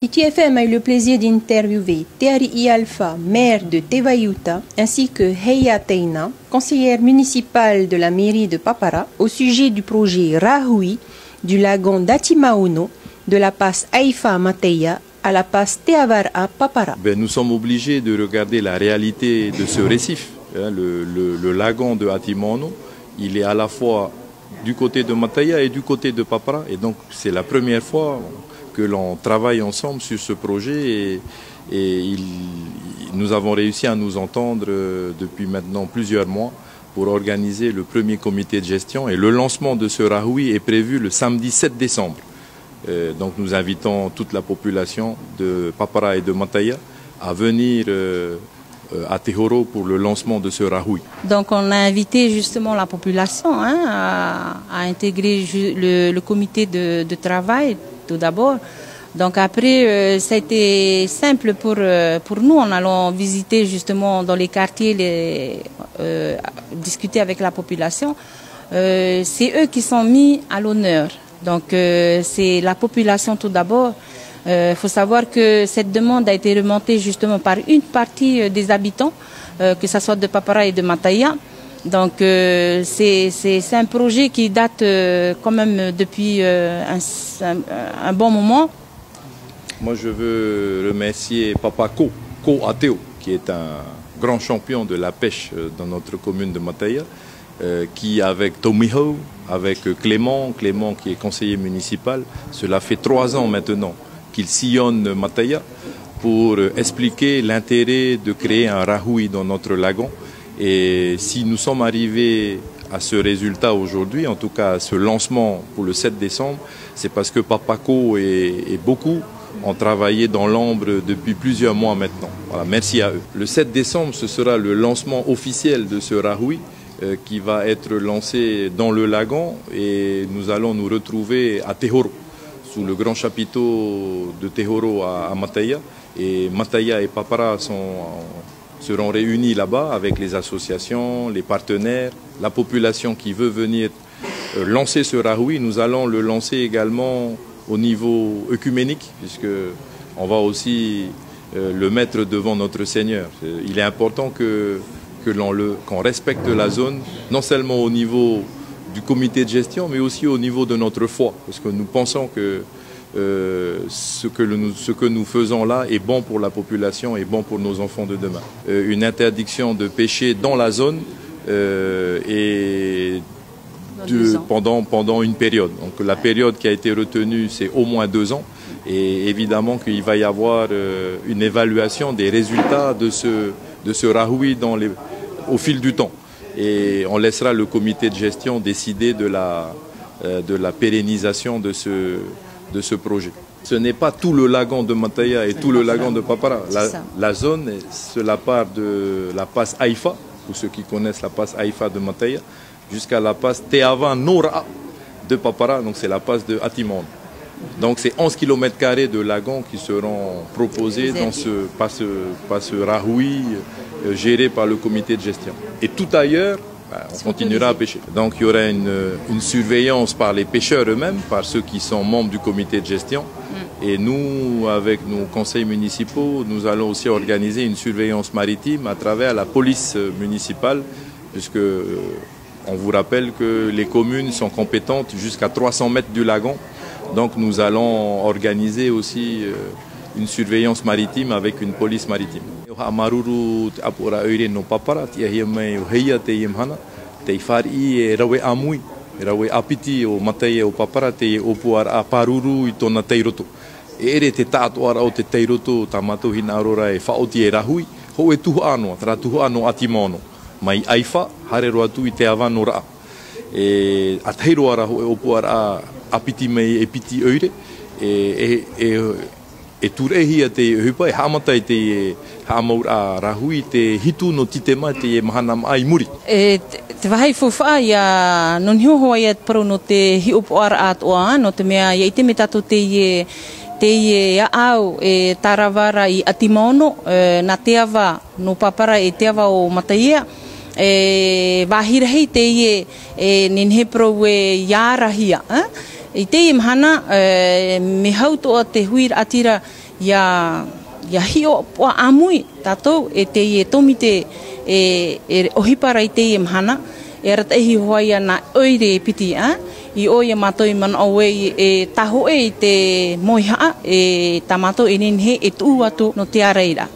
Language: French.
ITFM a eu le plaisir d'interviewer Teari Alpha, maire de Tevayuta, ainsi que Heia Teina, conseillère municipale de la mairie de Papara, au sujet du projet Rahui du lagon d'Atimaono, de la passe Haïfa Mateya à la passe Teavara Papara. Nous sommes obligés de regarder la réalité de ce récif. Le lagon de Atimaono, il est à la fois du côté de Mateya et du côté de Papara, et donc c'est la première fois que l'on travaille ensemble sur ce projet et nous avons réussi à nous entendre depuis maintenant plusieurs mois pour organiser le premier comité de gestion, et le lancement de ce Rahui est prévu le samedi 7 décembre. Donc nous invitons toute la population de Papara et de Mateya à venir à Tehoro pour le lancement de ce Rahui. Donc on a invité justement la population à intégrer le comité de travail tout d'abord. Donc après, ça a été simple pour nous. En allant visiter justement dans les quartiers, discuter avec la population. C'est eux qui sont mis à l'honneur. Donc c'est la population tout d'abord. Faut savoir que cette demande a été remontée justement par une partie des habitants, que ce soit de Papara et de Mateya. Donc c'est un projet qui date quand même depuis un bon moment. Moi je veux remercier Papa Ko Ateo, qui est un grand champion de la pêche dans notre commune de Mateya, qui avec Tomiho, avec Clément qui est conseiller municipal, cela fait 3 ans maintenant qu'il sillonne Mateya pour expliquer l'intérêt de créer un Rahui dans notre lagon. Et si nous sommes arrivés à ce résultat aujourd'hui, en tout cas à ce lancement pour le 7 décembre, c'est parce que Papako et beaucoup ont travaillé dans l'ombre depuis plusieurs mois maintenant. Voilà, merci à eux. Le 7 décembre, ce sera le lancement officiel de ce Rahui qui va être lancé dans le lagon, et nous allons nous retrouver à Tehoro, sous le grand chapiteau de Tehoro à Mateya. Et Mateya et Papara seront réunis là-bas avec les associations, les partenaires, la population qui veut venir lancer ce Rahui. Nous allons le lancer également au niveau œcuménique, puisqu'on va aussi le mettre devant notre Seigneur. Il est important qu'on respecte la zone, non seulement au niveau du comité de gestion, mais aussi au niveau de notre foi, parce que nous pensons que ce que nous faisons là est bon pour la population et bon pour nos enfants de demain. Une interdiction de pêcher dans la zone pendant une période. Donc la période qui a été retenue, c'est au moins 2 ans, et évidemment qu'il va y avoir une évaluation des résultats de ce Rahui au fil du temps. Et on laissera le comité de gestion décider de la pérennisation de ce projet. Ce n'est pas tout le lagon de Mateya et tout le lagon de Papara. La zone, c'est la part de la passe Haïfa, pour ceux qui connaissent la passe Haïfa de Mateya, jusqu'à la passe Teava Nora de Papara, donc c'est la passe de Atimaono. Donc c'est 11 km² de lagon qui seront proposés par ce Rahui géré par le comité de gestion. Et tout ailleurs, on continuera à pêcher. Donc il y aura une surveillance par les pêcheurs eux-mêmes, par ceux qui sont membres du comité de gestion. Et nous, avec nos conseils municipaux, nous allons aussi organiser une surveillance maritime à travers la police municipale, puisque on vous rappelle que les communes sont compétentes jusqu'à 300 mètres du lagon. Donc nous allons organiser aussi une surveillance maritime avec une police maritime. Rawe apiti o Mateya o Papara te opuar a paruru I tona teiroto. Ere te tātoara o te teiroto tamato hina arora e whaoti e Rahui, ho e tuhu anoa, tara tuhu ano Atimaono. Mai Aifa, harero atu I te awano raa. A teiroara ho e opuar a apiti mei e piti oire, e turehia te hupa, e hamatai te hamaur a Rahui, te hitu no titema te mahanam ai muri. Te wahai fuwha ia nonhio hoa ia parono te hiupoara atoa, no te mea ia ite me tato te ie au e tarawara I Atimaono, na teawa no Papara e teawa o Mateya, wahirahei te ie ninhe pro e iarahia, I te imhana, me hauto o te huir atira ia hio poa amui tātou e te i e tomite e ohipara i te imhana e rata ehi hoai ana oire e piti i oia mātou man aue e taho e te moihaa e tā mātou e nenhe e tuu atu no te areira.